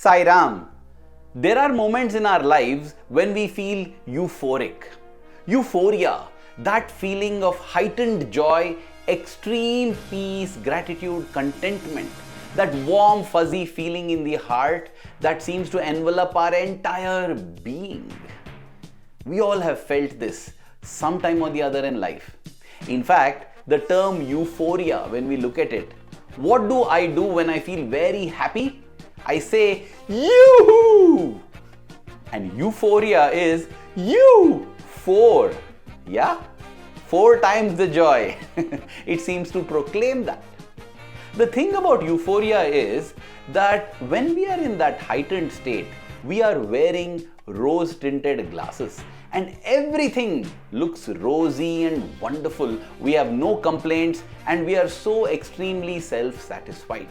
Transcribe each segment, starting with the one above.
Sai Ram. There are moments in our lives when we feel euphoric. Euphoria, that feeling of heightened joy, extreme peace, gratitude, contentment, that warm, fuzzy feeling in the heart that seems to envelop our entire being. We all have felt this sometime or the other in life. In fact, the term euphoria, when we look at it, what do I do when I feel very happy? I say, yoo-hoo! And euphoria is you-4. Yeah? 4 times the joy. It seems to proclaim that. The thing about euphoria is that when we are in that heightened state, we are wearing rose-tinted glasses and everything looks rosy and wonderful. We have no complaints and we are so extremely self-satisfied.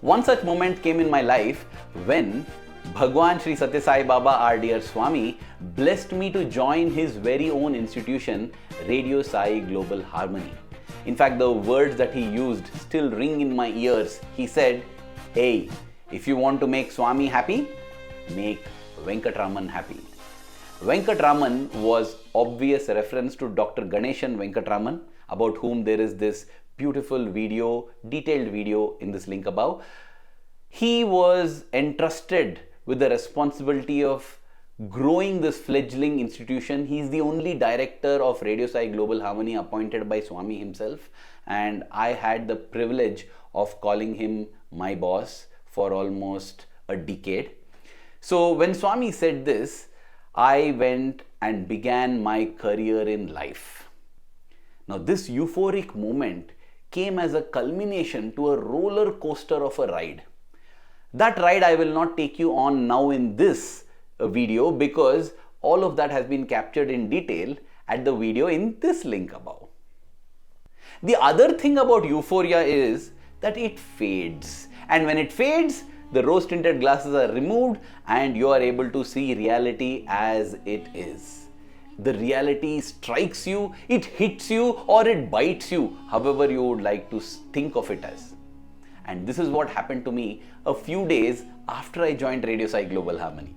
One such moment came in my life when Bhagwan Sri Sathya Sai Baba, our dear Swami, blessed me to join his very own institution, Radio Sai Global Harmony. In fact, the words that he used still ring in my ears. He said, "Hey, if you want to make Swami happy, make Venkatraman happy." Venkatraman was obvious reference to Dr. Ganeshan Venkatraman, about whom there is this beautiful video, detailed video in this link above. He was entrusted with the responsibility of growing this fledgling institution. He is the only director of Radio Sai Global Harmony appointed by Swami himself, and I had the privilege of calling him my boss for almost a decade. So when Swami said this, I went and began my career in life. Now this euphoric moment came as a culmination to a roller coaster of a ride. That ride I will not take you on now in this video because all of that has been captured in detail at the video in this link above. The other thing about euphoria is that it fades, and when it fades, the rose-tinted glasses are removed and you are able to see reality as it is. The reality strikes you, it hits you, or it bites you, however you would like to think of it as. And this is what happened to me a few days after I joined Radio Sai Global Harmony.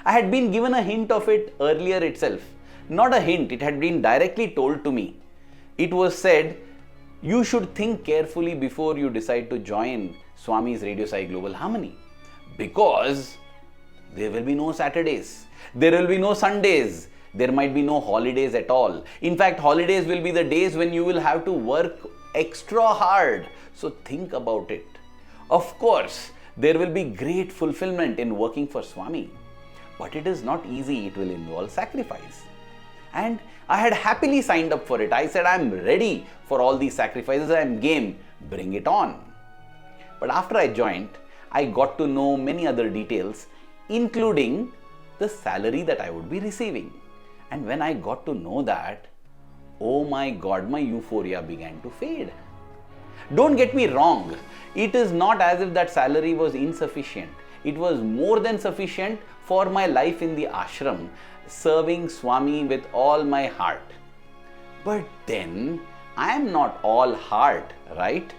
I had been given a hint of it earlier itself. Not a hint, it had been directly told to me. It was said, you should think carefully before you decide to join Swami's Radio Sai Global Harmony, because there will be no Saturdays, there will be no Sundays, there might be no holidays at all. In fact, holidays will be the days when you will have to work extra hard. So think about it. Of course, there will be great fulfillment in working for Swami, but it is not easy. It will involve sacrifice. And I had happily signed up for it. I said, I'm ready for all these sacrifices. I'm game. Bring it on. But after I joined, I got to know many other details, including the salary that I would be receiving. And when I got to know that, oh my God, my euphoria began to fade. Don't get me wrong. It is not as if that salary was insufficient. It was more than sufficient for my life in the ashram, serving Swami with all my heart. But then, I am not all heart, right?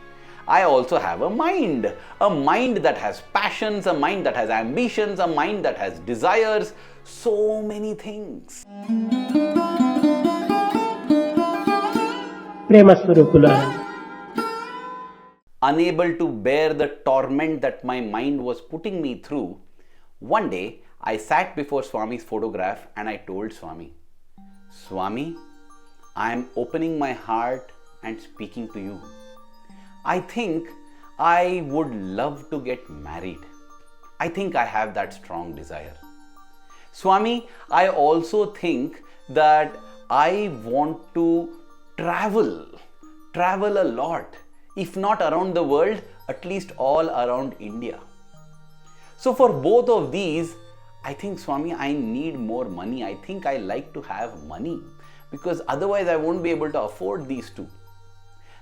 I also have a mind that has passions, a mind that has ambitions, a mind that has desires, so many things. Unable to bear the torment that my mind was putting me through, one day I sat before Swami's photograph and I told Swami, Swami, I am opening my heart and speaking to you. I think I would love to get married. I think I have that strong desire. Swami, I also think that I want to travel a lot. If not around the world, at least all around India. So for both of these, I think, Swami, I need more money. I think I like to have money because otherwise I won't be able to afford these two.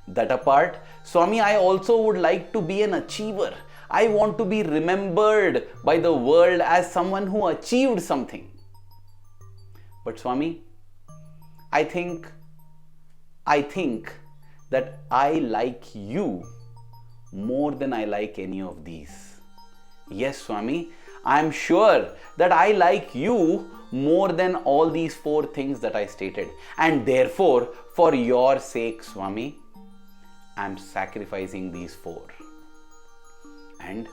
That apart, Swami, I also would like to be an achiever. I want to be remembered by the world as someone who achieved something. But Swami, I think that I like you more than I like any of these. Yes, Swami, I am sure that I like you more than all these four things that I stated. And therefore, for your sake, Swami, I am sacrificing these four. And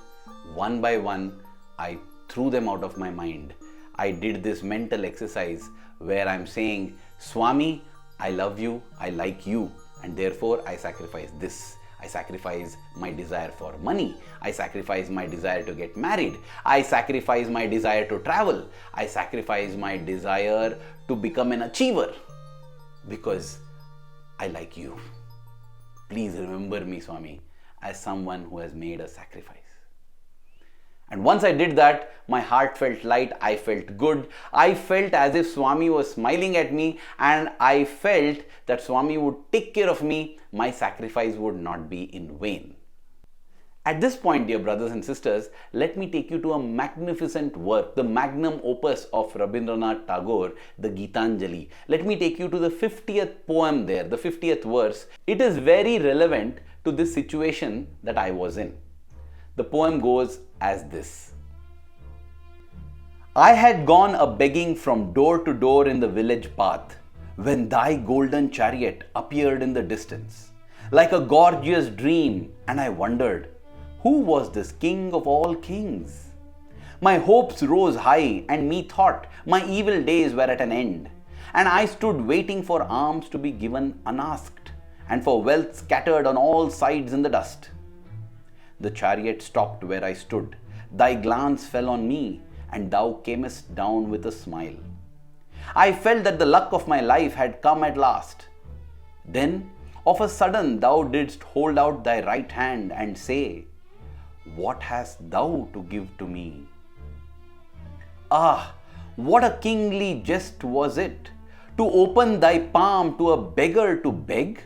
one by one, I threw them out of my mind. I did this mental exercise where I'm saying, Swami, I love you, I like you, and therefore I sacrifice this. I sacrifice my desire for money. I sacrifice my desire to get married. I sacrifice my desire to travel. I sacrifice my desire to become an achiever because I like you. Please remember me, Swami, as someone who has made a sacrifice. And once I did that, my heart felt light, I felt good. I felt as if Swami was smiling at me, and I felt that Swami would take care of me. My sacrifice would not be in vain. At this point, dear brothers and sisters, let me take you to a magnificent work, the magnum opus of Rabindranath Tagore, the Gitanjali. Let me take you to the 50th poem there, the 50th verse. It is very relevant to this situation that I was in. The poem goes as this. I had gone a begging from door to door in the village path, when thy golden chariot appeared in the distance, like a gorgeous dream, and I wondered, who was this king of all kings? My hopes rose high, and methought my evil days were at an end, and I stood waiting for alms to be given unasked, and for wealth scattered on all sides in the dust. The chariot stopped where I stood. Thy glance fell on me, and thou camest down with a smile. I felt that the luck of my life had come at last. Then, of a sudden, thou didst hold out thy right hand and say, what hast thou to give to me? Ah, what a kingly jest was it, to open thy palm to a beggar to beg?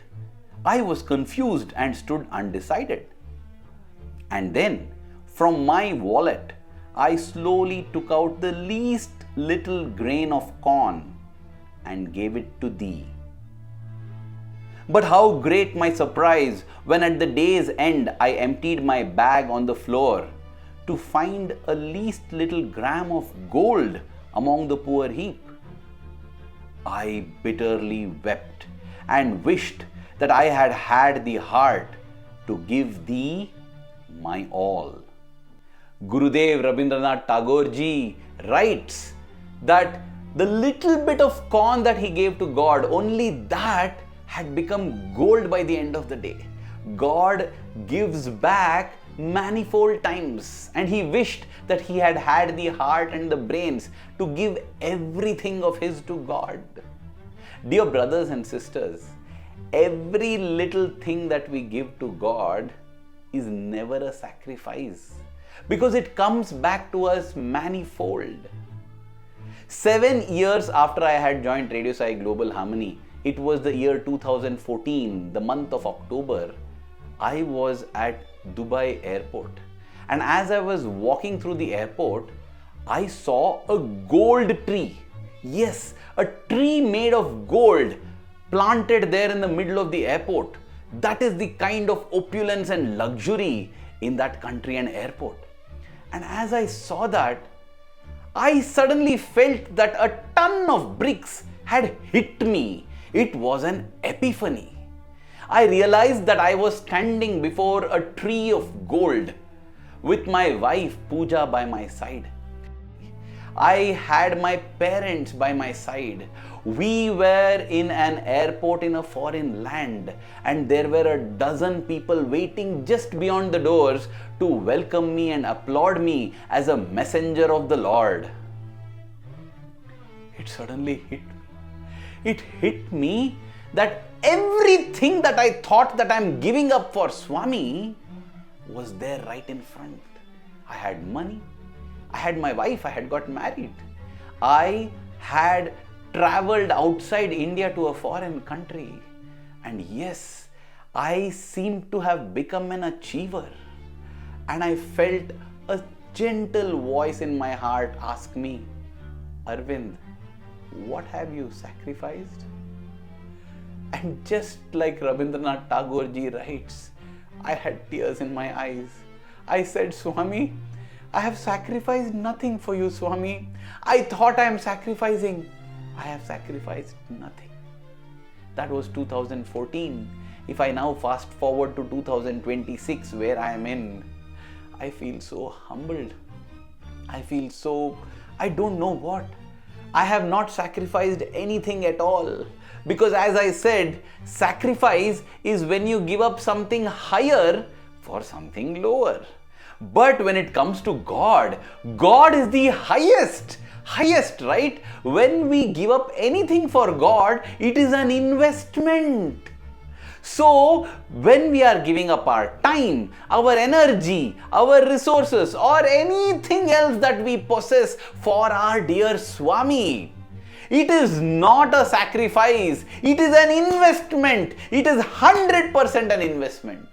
I was confused and stood undecided. And then, from my wallet, I slowly took out the least little grain of corn and gave it to thee. But how great my surprise when at the day's end I emptied my bag on the floor to find a least little gram of gold among the poor heap. I bitterly wept and wished that I had had the heart to give thee my all. Gurudev Rabindranath Tagore ji writes that the little bit of corn that he gave to God, only that had become gold by the end of the day. God gives back manifold times, and he wished that he had had the heart and the brains to give everything of his to God. Dear brothers and sisters, every little thing that we give to God is never a sacrifice, because it comes back to us manifold. 7 years after I had joined Radio Sai Global Harmony, it was the year 2014, the month of October, I was at Dubai airport. And as I was walking through the airport, I saw a gold tree. Yes, a tree made of gold planted there in the middle of the airport. That is the kind of opulence and luxury in that country and airport. And as I saw that, I suddenly felt that a ton of bricks had hit me. It was an epiphany. I realized that I was standing before a tree of gold with my wife Pooja by my side. I had my parents by my side. We were in an airport in a foreign land, and there were a dozen people waiting just beyond the doors to welcome me and applaud me as a messenger of the Lord. It suddenly hit me. It hit me that everything that I thought that I'm giving up for Swami was there right in front. I had money. I had my wife, I had got married. I had traveled outside India to a foreign country. And yes, I seemed to have become an achiever. And I felt a gentle voice in my heart ask me, Arvind, what have you sacrificed? And just like Rabindranath Tagore ji writes, I had tears in my eyes. I said, Swami, I have sacrificed nothing for you, Swami. I thought I am sacrificing. I have sacrificed nothing. That was 2014. If I now fast forward to 2026, where I am in, I feel so humbled. I don't know what. I have not sacrificed anything at all. Because as I said, sacrifice is when you give up something higher for something lower. But when it comes to God, God is the highest, right? When we give up anything for God, it is an investment. So, when we are giving up our time, our energy, our resources, or anything else that we possess for our dear Swami, it is not a sacrifice, it is an investment. It is 100% an investment.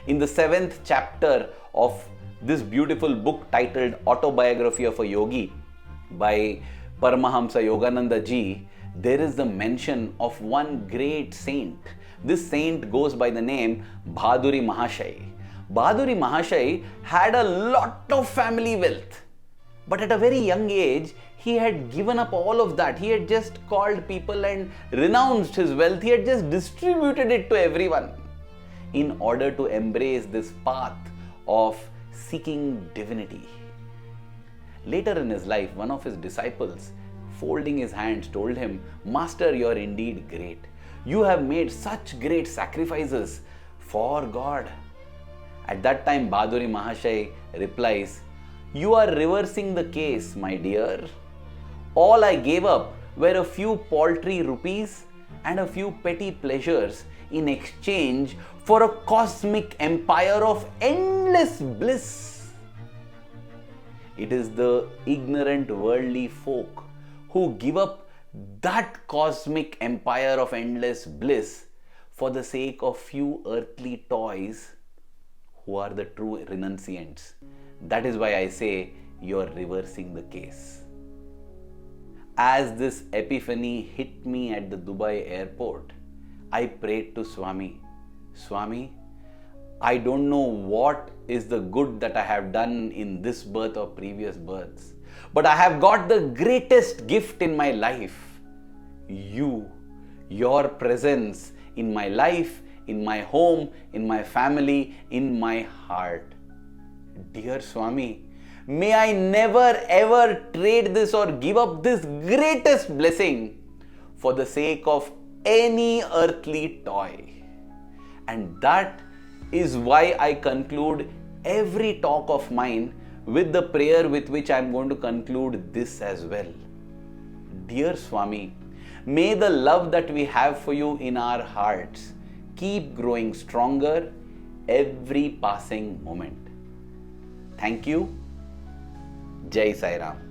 In the 7th chapter of this beautiful book titled Autobiography of a Yogi by Paramahamsa Yogananda ji, there is the mention of one great saint. This saint goes by the name Bhaduri Mahashai. Bhaduri Mahashai had a lot of family wealth. But at a very young age, he had given up all of that. He had just called people and renounced his wealth. He had just distributed it to everyone in order to embrace this path of seeking divinity. Later in his life, one of his disciples, folding his hands, told him, "Master, you are indeed great. You have made such great sacrifices for God." At that time, Bhaduri Mahashai replies, "You are reversing the case, my dear. All I gave up were a few paltry rupees and a few petty pleasures in exchange for a cosmic empire of endless bliss." It is the ignorant worldly folk who give up that cosmic empire of endless bliss for the sake of few earthly toys who are the true renunciants. That is why I say you are reversing the case. As this epiphany hit me at the Dubai airport, I prayed to Swami, "Swami, I don't know what is the good that I have done in this birth or previous births, but I have got the greatest gift in my life. You, your presence in my life, in my home, in my family, in my heart. Dear Swami, may I never ever trade this or give up this greatest blessing for the sake of any earthly toy." And that is why I conclude every talk of mine with the prayer with which I am going to conclude this as well. Dear Swami, may the love that we have for you in our hearts keep growing stronger every passing moment. Thank you. Jai Sai Ram.